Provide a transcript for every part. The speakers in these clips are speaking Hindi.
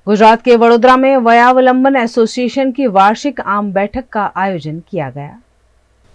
गुजरात के वडोदरा में वयावलंबन एसोसिएशन की वार्षिक आम बैठक का आयोजन किया गया।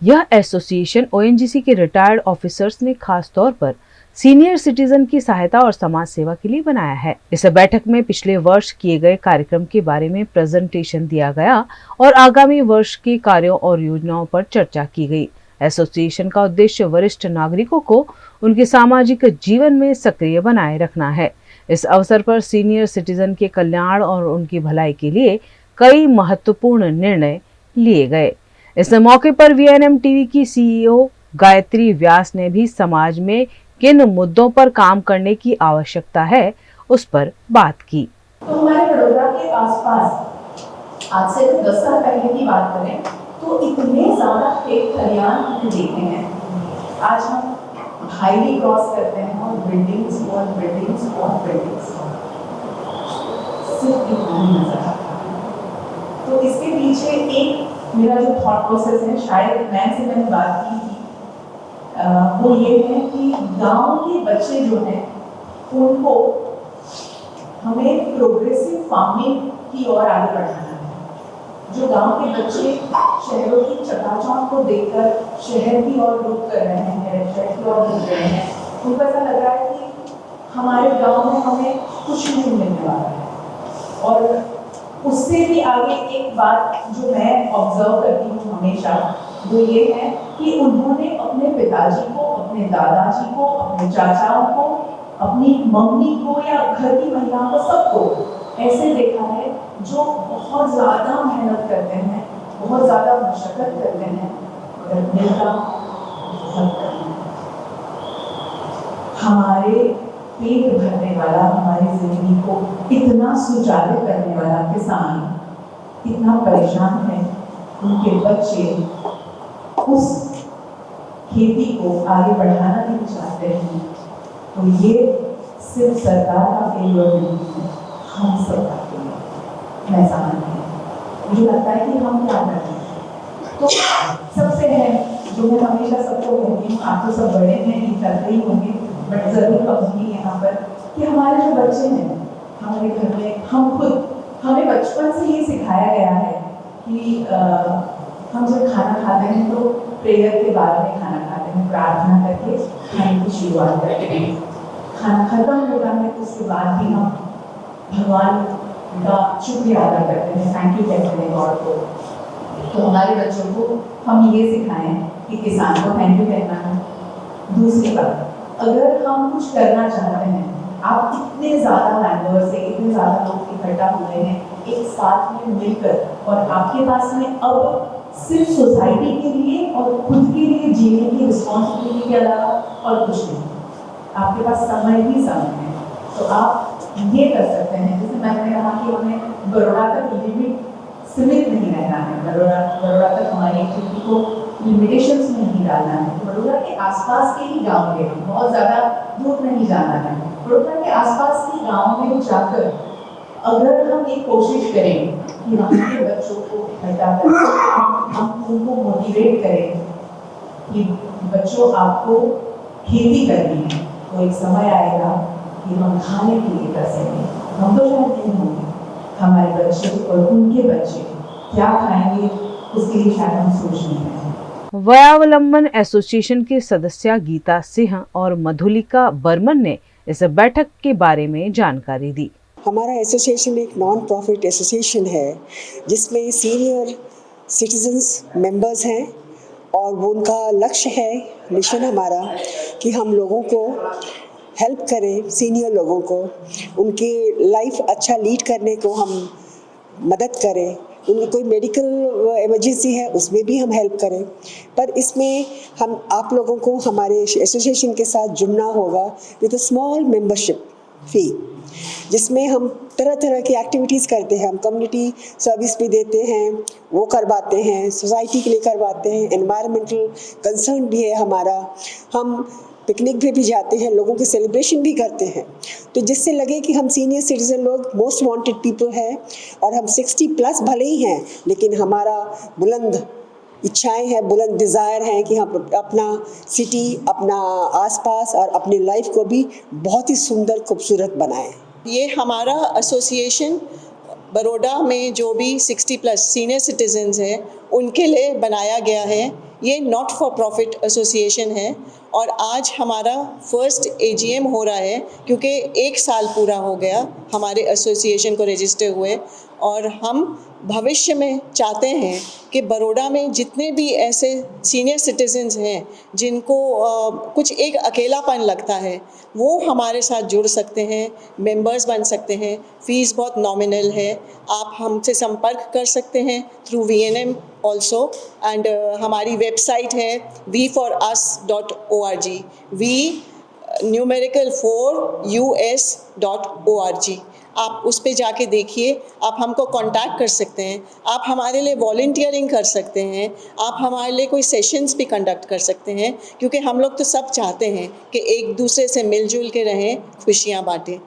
यह एसोसिएशन ओएनजीसी के रिटायर्ड ऑफिसर्स ने खास तौर पर सीनियर सिटीजन की सहायता और समाज सेवा के लिए बनाया है। इस बैठक में पिछले वर्ष किए गए कार्यक्रम के बारे में प्रेजेंटेशन दिया गया और आगामी वर्ष के कार्यों और योजनाओं पर चर्चा की गई। एसोसिएशन का उद्देश्य वरिष्ठ नागरिकों को उनके सामाजिक जीवन में सक्रिय बनाए रखना है। इस अवसर पर सीनियर सिटीजन के कल्याण और उनकी भलाई के लिए कई महत्वपूर्ण निर्णय लिए गए। इस मौके पर वीएनएम टीवी की सीईओ गायत्री व्यास ने भी समाज में किन मुद्दों पर काम करने की आवश्यकता है उस पर बात की। तो हमारे वडोदरा के आसपास आज से 10 साल पहले की बात करें तो इतने ज्यादा खेत खलियान हमने देखे हैं। आज हम हाईवे क्रॉस करते हैं और बिल्डिंग्स सिर्फ इतना ही नजर आता है। तो इसके पीछे एक मेरा जो थॉट प्रोसेस है, शायद मैंने बात की थी, वो ये है कि गांव के बच्चे जो हैं उनको हमें प्रोग्रेसिव फार्मिंग की ओर आगे बढ़ाना है। जो गांव के बच्चे शहरों की चकाचौंध को देखकर शहर की ओर रुख कर रहे हैं, शहर की ओर रुख रहे हैं, उनको ऐसा लग रहा है कि हमारे गांव में हमें कुछ नहीं मिलने वाला है। और उससे भी आगे एक बात जो मैं ऑब्जर्व करती हूँ हमेशा, वो ये है कि उन्होंने अपने पिताजी को, अपने दादाजी को, अपने चाचाओं को, अपनी मम्मी को या घर की महिलाओं को, सबको ऐसे देखा है जो बहुत ज़्यादा मेहनत करते हैं, बहुत ज़्यादा मशक्कत करते हैं, मगर मिलता बहुत कम है। हमारे पेट भरने वाला, हमारी जिंदगी को इतना सुचारू करने वाला किसान इतना परेशान है, उनके बच्चे उस खेती को आगे बढ़ाना नहीं चाहते हैं। तो ये सिर्फ सरकार का फेलियर नहीं है, हम सबका फेलियर मैं समझती हूँ। मुझे लगता है कि हम क्या कर रहे हैं। तो सबसे है जो मैं हमेशा सबको कहती हूँ, आप तो सब बड़े हैं, ये करते ही होंगे, बट जरूर कहूँगी यहाँ पर कि हमारे जो बच्चे हैं, हमारे घर में हम खुद, हमें बचपन से ये सिखाया गया है कि हम जब खाना खाते हैं तो प्रेयर के बाद में खाना खाते हैं, प्रार्थना करके खाने की शुरुआत करते हैं। खाना खत्म होता है तो उसके बाद भी हम भगवान का शुक्रिया अदा करते हैं, थैंक यू कहते हैं गॉड को। तो हमारे बच्चों को हम ये सिखाएं कि किसान को थैंक यू कहना है। दूसरी बात, अगर हम कुछ करना चाहते हैं, आप इतने ज़्यादा मेंबर्स से, इतने ज़्यादा लोग इकट्ठा हुए हैं एक साथ में मिलकर, और आपके पास में अब सिर्फ सोसाइटी के लिए और खुद के लिए जीने की रिस्पॉन्सिबिलिटी के अलावा और कुछ नहीं, आपके पास समय ही समय है। तो आप ये कर सकते हैं, जैसे मैंने कहा कि हमें बड़ौदा तक लिमिट सीमित नहीं रहना है, बड़ौदा तक हमारी एक्टिविटी को लिमिटेशंस में नहीं डालना है। बड़ौदा के आसपास के ही गाँव के, बहुत ज़्यादा दूर नहीं जाना है, बड़ौदा के आसपास के गाँव में जाकर अगर हम एक कोशिश करें कि वहाँ के बच्चों को इकट्ठा करें, हम उनको मोटिवेट करें कि बच्चों आपको खेती करनी है, तो एक समय आएगा कि हम खाने के लिए कर सकें। हम तो शायद नहीं होंगे, हमारे बच्चे और उनके बच्चे क्या खाएंगे उसके लिए शायद हम सोच नहीं रहे। वयावलंबन एसोसिएशन के सदस्य गीता सिंह और मधुलिका बर्मन ने इस बैठक के बारे में जानकारी दी। हमारा एसोसिएशन एक नॉन प्रॉफिट एसोसिएशन है जिसमें सीनियर सिटीजन्स मेंबर्स हैं, और वो उनका लक्ष्य है, मिशन हमारा कि हम लोगों को हेल्प करें, सीनियर लोगों को उनकी लाइफ अच्छा लीड करने को हम मदद करें। उनकी कोई मेडिकल इमरजेंसी है उसमें भी हम हेल्प करें, पर इसमें हम आप लोगों को हमारे एसोसिएशन के साथ जुड़ना होगा with a small membership fee, जिसमें हम तरह तरह की एक्टिविटीज़ करते हैं। हम कम्युनिटी सर्विस भी देते हैं, वो करवाते हैं, सोसाइटी के लिए करवाते हैं, एनवायरमेंटल कंसर्न भी है हमारा, हम पिकनिक भी जाते हैं, लोगों के सेलिब्रेशन भी करते हैं। तो जिससे लगे कि हम सीनियर सिटीजन लोग मोस्ट वांटेड पीपल हैं, और हम 60+ भले ही हैं, लेकिन हमारा बुलंद इच्छाएं हैं, बुलंद डिज़ायर हैं कि हम अपना सिटी, अपना आसपास और अपनी लाइफ को भी बहुत ही सुंदर खूबसूरत बनाएं। ये हमारा एसोसिएशन बड़ौदा में जो भी 60 प्लस सीनियर सिटीजन्स हैं उनके लिए बनाया गया है। ये नॉट फॉर प्रॉफिट एसोसिएशन है और आज हमारा फर्स्ट एजीएम हो रहा है क्योंकि 1 साल पूरा हो गया हमारे एसोसिएशन को रजिस्टर हुए और हम भविष्य में चाहते हैं कि बड़ौदा में जितने भी ऐसे सीनियर सिटीजन्स हैं जिनको कुछ एक अकेलापन लगता है वो हमारे साथ जुड़ सकते हैं, मेंबर्स बन सकते हैं। फ़ीस बहुत नॉमिनल है। आप हमसे संपर्क कर सकते हैं थ्रू VNM ऑल्सो एंड हमारी वेबसाइट है v4us.org v4us.org। आप उस पे जाके देखिए, आप हमको कांटेक्ट कर सकते हैं, आप हमारे लिए वॉलंटियरिंग कर सकते हैं, आप हमारे लिए कोई सेशंस भी कंडक्ट कर सकते हैं क्योंकि हम लोग तो सब चाहते हैं कि एक दूसरे से मिलजुल के रहें, खुशियाँ बांटें।